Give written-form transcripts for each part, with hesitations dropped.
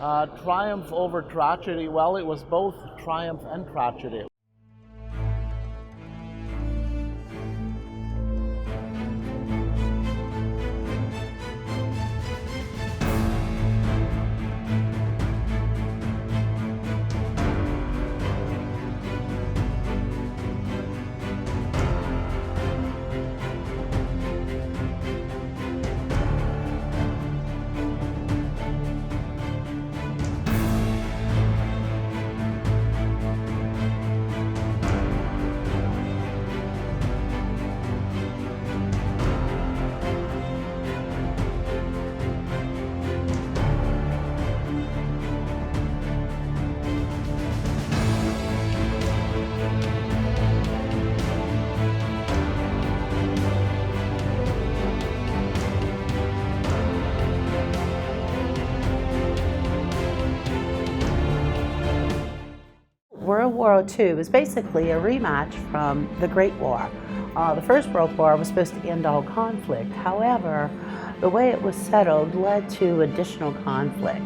Triumph over tragedy, well, it was both triumph and tragedy. World War II was basically a rematch from the Great War. The First World War was supposed to end all conflict. However, the way it was settled led to additional conflict.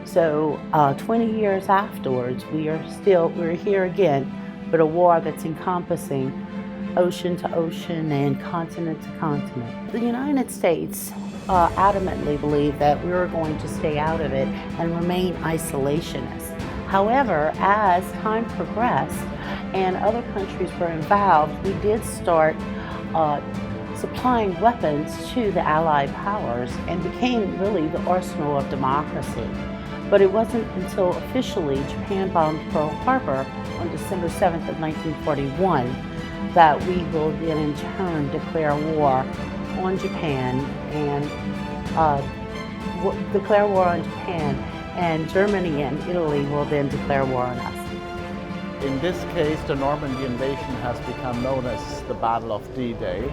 So 20 years afterwards, we're here again, but a war that's encompassing ocean to ocean and continent to continent. The United States adamantly believed that we were going to stay out of it and remain isolationist. However, as time progressed and other countries were involved, we did start supplying weapons to the Allied powers and became really the arsenal of democracy. But it wasn't until officially Japan bombed Pearl Harbor on December 7th of 1941 that we will then in turn declare war on Japan and Germany and Italy will then declare war on us. In this case, the Normandy invasion has become known as the Battle of D-Day.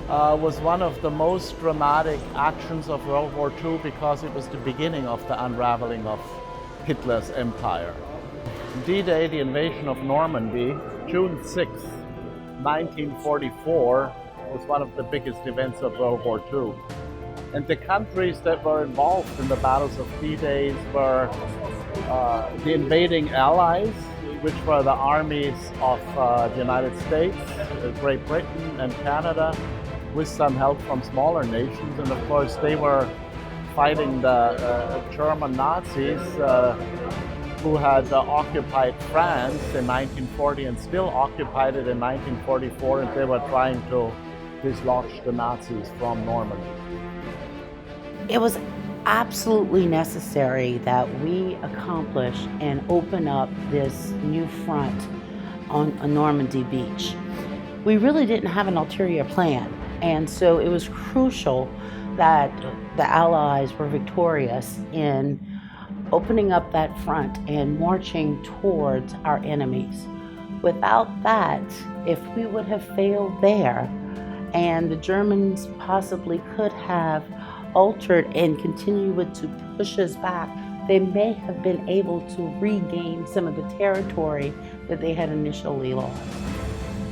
Was one of the most dramatic actions of World War II because it was the beginning of the unraveling of Hitler's empire. D-Day, the invasion of Normandy, June 6, 1944, was one of the biggest events of World War II. And the countries that were involved in the battles of D-Days were the invading allies, which were the armies of the United States, Great Britain and Canada, with some help from smaller nations. And of course, they were fighting the German Nazis who had occupied France in 1940 and still occupied it in 1944, and they were trying to dislodge the Nazis from Normandy. It was absolutely necessary that we accomplish and open up this new front on Normandy Beach. We really didn't have an ulterior plan, and so it was crucial that the Allies were victorious in opening up that front and marching towards our enemies. Without that, if we would have failed there, and the Germans possibly could have altered and continued to push us back, they may have been able to regain some of the territory that they had initially lost.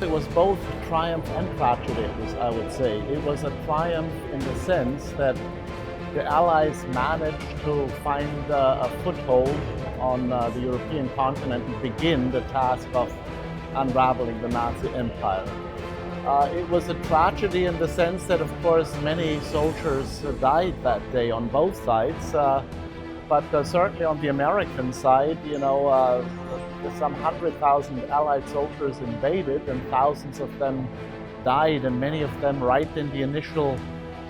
It was both triumph and tragedy, I would say. It was a triumph in the sense that the Allies managed to find a foothold on the European continent and begin the task of unraveling the Nazi empire. It was a tragedy in the sense that, of course, many soldiers died that day on both sides, but certainly on the American side, some 100,000 Allied soldiers invaded and thousands of them died, and many of them right in the initial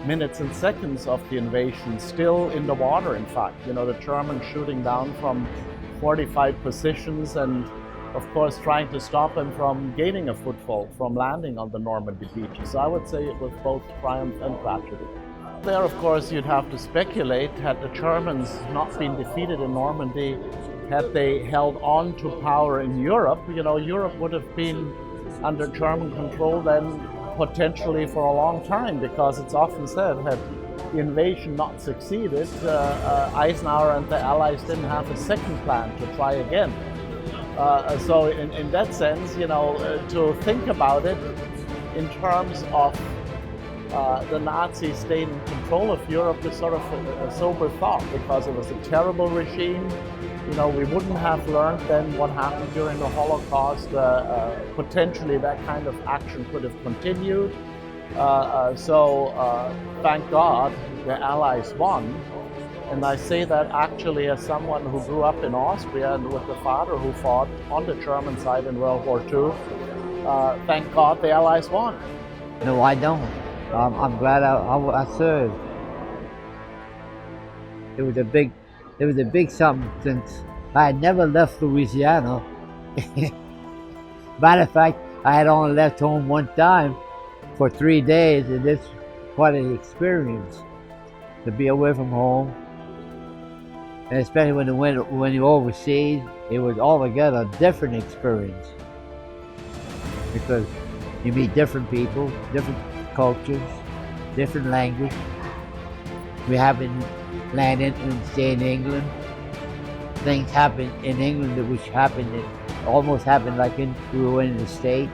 minutes and seconds of the invasion, still in the water, in fact. The Germans shooting down from 45 positions and of course, trying to stop them from gaining a foothold, from landing on the Normandy beaches. So I would say it was both triumph and tragedy. There, of course, you'd have to speculate, had the Germans not been defeated in Normandy, had they held on to power in Europe, Europe would have been under German control then potentially for a long time, because it's often said, had the invasion not succeeded, Eisenhower and the Allies didn't have a second plan to try again. So in that sense, to think about it in terms of the Nazis stayed in control of Europe is sort of a sober thought, because it was a terrible regime. You know, we wouldn't have learned then what happened during the Holocaust. Potentially that kind of action could have continued. So thank God the Allies won. And I say that actually as someone who grew up in Austria and with the father who fought on the German side in World War II. Thank God the Allies won. No, I don't. I'm glad I served. It was a big something, since I had never left Louisiana. Matter of fact, I had only left home one time for 3 days, and it's quite an experience to be away from home. And especially when you're overseas, it was altogether a different experience, because you meet different people, different cultures, different language. We haven't landed and stayed in England. Things happen in England which almost happened like we were in the States.